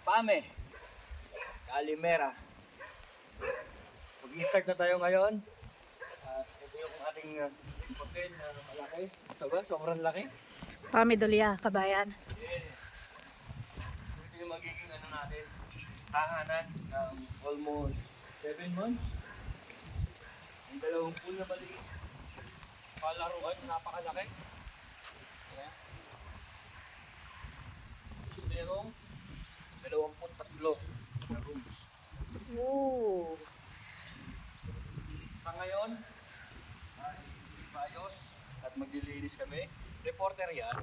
Pame, Calimera. Mag-i-start na tayo ngayon. At ito yung ating hotel na malaki. Diba? Sobrang laki. Pame Doliya, Kabayan. Ito yung magiging natin, tahanan ng almost 7 months. Ang dalawang pool na maliit. Palaruan, napakalaki. Ayan. Merong 23 na rooms. Ooh. Sa ngayon, ay ayos at maglilinis kami. Reporter yan.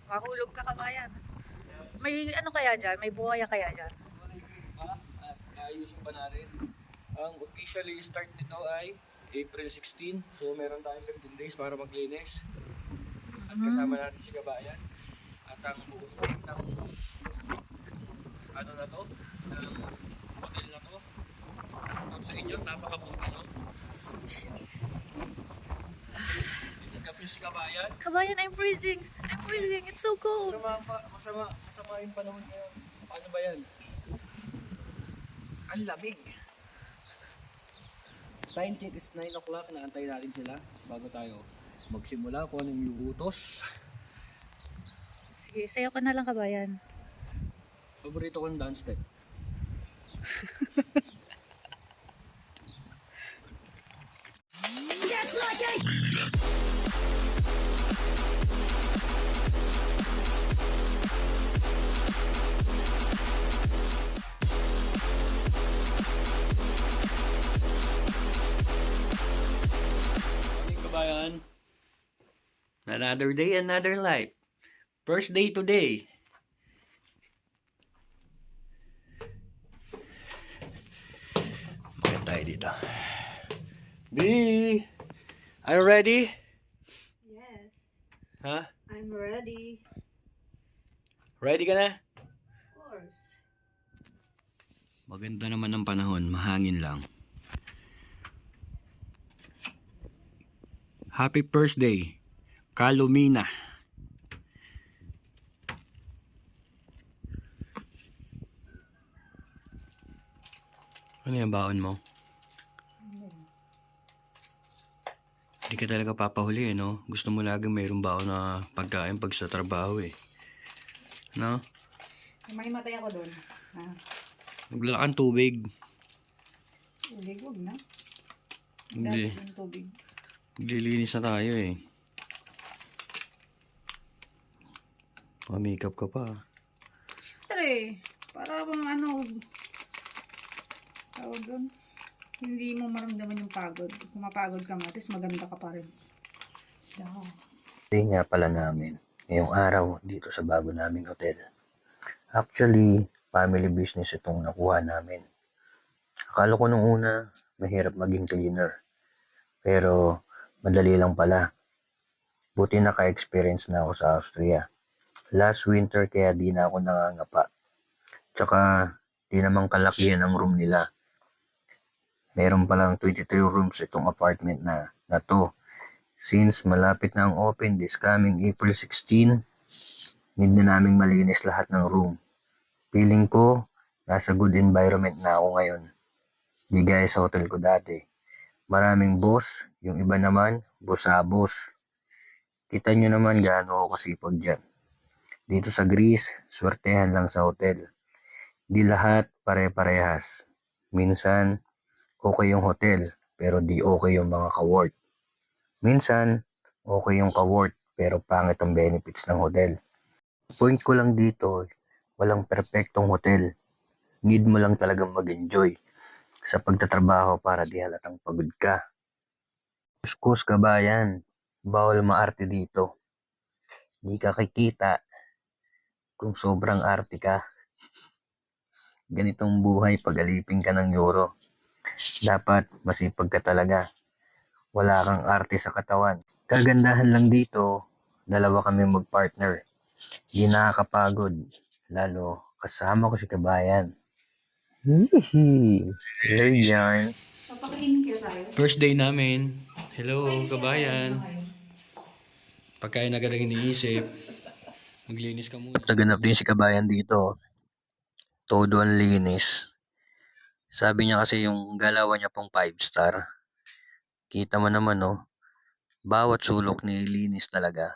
Mahulog ka, Kabayan. May ano kaya dyan? May buhaya kaya dyan? At ayusin pa natin. Ang officially start nito ay April 16. So meron tayong 15 days para maglinis. At kasama natin si Kabayan. At ang buong team ng ano na to, ng hotel na to. Kung sa inyo, napakabuti, no? Tinagap yung si Kabayan. Kabayan, I'm freezing. I'm freezing. It's so cold. Masama yung panahon ngayon. Paano ba yan? Ang lamig. Time check is 9 o'clock. Naantay natin sila bago tayo magsimula kung anong iuutos. Sige, sayo ka na lang, Kabayan. Paborito kong dance step. Kabayan. Another day, another life. First day today. Bakit tayo dito? B, are you ready? Yes, Ha? I'm ready. Ready ka na? Of course. Maganda naman ang panahon, mahangin lang. Happy first day, Calumina. Ano yung baon mo? Hindi ka talaga papahuli, no? Gusto mo lagi mayroong baon na pagkain pag sa trabaho, eh. No? May matay ako doon. Maglalakan tubig. Tubig, huwag na. Hindi. Yung tubig. Maglilinis na tayo, eh. Pa-makeup ka pa. Siyempre, para bang ano, tawag doon, hindi mo maramdaman yung pagod. Kung mapagod ka matis, maganda ka pa rin. Yeah. Day nga pala namin ngayong araw dito sa bago naming hotel. Actually, family business itong nakuha namin. Akala ko nung una, mahirap maging cleaner. Pero, madali lang pala. Buti naka-experience na ako sa Austria. Last winter kaya di na ako nangangapa. Tsaka, di naman kalakihan ang room nila. Meron palang 23 rooms itong apartment na to. Since malapit na ang open this coming April 16, need na naming malinis lahat ng room. Feeling ko, nasa good environment na ako ngayon. Di gaya sa hotel ko dati. Maraming boss, yung iba naman, boss-a-boss. Kita nyo naman gaano ako kasipag dyan. Dito sa Greece, swertehan lang sa hotel. Di lahat pare-parehas. Minsan, okay yung hotel, pero di okay yung mga ka-work. Minsan, okay yung ka-work, pero pangit ang benefits ng hotel. Point ko lang dito, walang perpektong hotel. Need mo lang talagang mag-enjoy sa pagtatrabaho para di halatang pagod ka. Kuskus Kabayan, bawal maarte dito. Di ka kikita kung sobrang arte ka. Ganitong buhay pag alipin ka ng euro. Dapat masipag ka talaga. Wala kang arte sa katawan. Kagandahan lang dito, dalawa kami mag-partner. Di nakakapagod, lalo kasama ko si Kabayan. Hihi, hello yarn. Papakainin kaya tayo? First day namin. Hello, Kabayan. Pagkain agad ang iniisip. Maglinis ka muna. Taganap din si Kabayan dito. todo ang linis. Sabi niya kasi yung galawan niya pong 5-star. Kita mo naman, no? Bawat sulok nililinis talaga.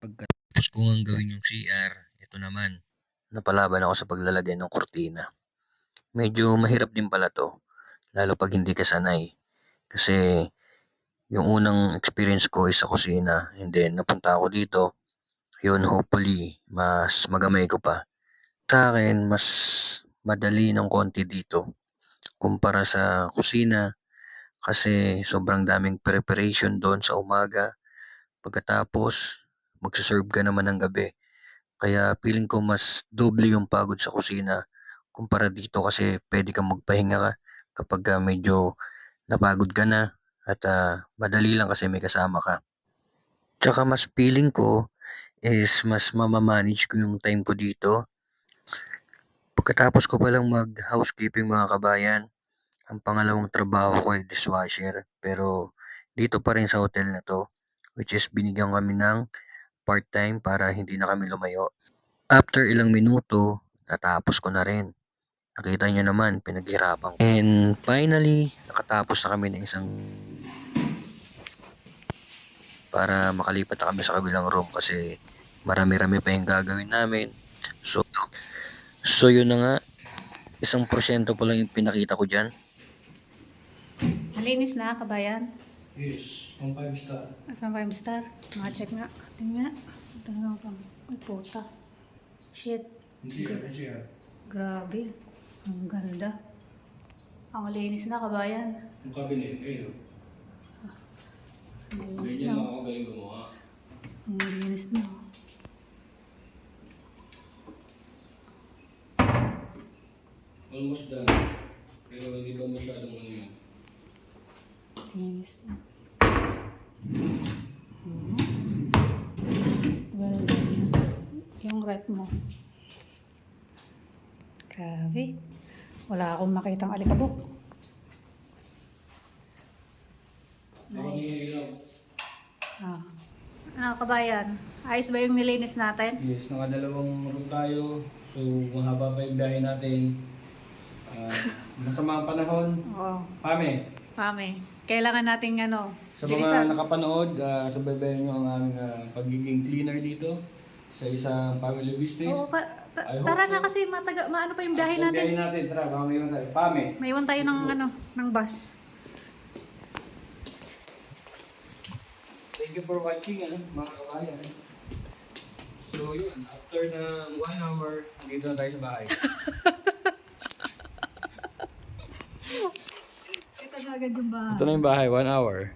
Pagkatapos ko ngang gawin yung CR, ito naman, napalaban ako sa paglalagay ng kortina. Medyo mahirap din pala to, lalo pag hindi ka sanay. Kasi yung unang experience ko is sa kusina, and then napunta ako dito, yun hopefully, mas magamay ko pa. Sa akin, mas madali ng konti dito kumpara sa kusina kasi sobrang daming preparation doon sa umaga. Pagkatapos, magsaserve ka naman ng gabi. Kaya feeling ko mas doble yung pagod sa kusina kumpara dito kasi pwede kang magpahinga ka kapag medyo napagod ka na at madali lang kasi may kasama ka. Tsaka mas feeling ko is mas mamamanage ko yung time ko dito. Pagkatapos ko palang mag-housekeeping mga kabayan, ang pangalawang trabaho ko ay dishwasher. Pero dito pa rin sa hotel na to, which is binigyan kami ng part-time para hindi na kami lumayo. After ilang minuto, natapos ko na rin. Nakita nyo naman, pinaghirapan ko. And finally, nakatapos na kami ng isang para makalipat na kami sa kabilang room kasi marami-rami pa yung gagawin namin. So yun na nga, 1% pa lang yung pinakita ko dyan. Malinis na, kabayan. Yes, pang 5-star. At pang 5-star. Mga check nga. Tingnan nga. Ito na pang... Ay, puta. Shit. CR. Grabe. Ang ganda. Ang malinis na, kabayan. Yung cabinet, ayun. Ang malinis Ganyan na. lang ako galing gumawa. Ang malinis na. Almost done. Pero hindi pa masyadong ano yun. Malinis na. Well done. Yung rep mo. Grabe. Wala akong makitang alikabok. Nice. Ah. Ano, kabayan? Ayos ba yung nilinis natin? Yes, nakadalawang room tayo. So, mahaba pa yung biyahe natin. Masama ang panahon. Oo. Pame, Kailangan nating sa bilisan. mga nakapanood, subaybayan nyo ang aming pagiging cleaner dito sa isang family business. Oo, I hope tara so. na kasi maano pa yung biyahe Biyahe natin. natin, tara, pamayon tayo. Pame. Maiwan tayo ng bus. Thank you for watching, mga kabayan. So yun, after ng 1 hour, dito na tayo sa bahay. Ito na agad yung bahay. Ito na yung bahay, 1 hour.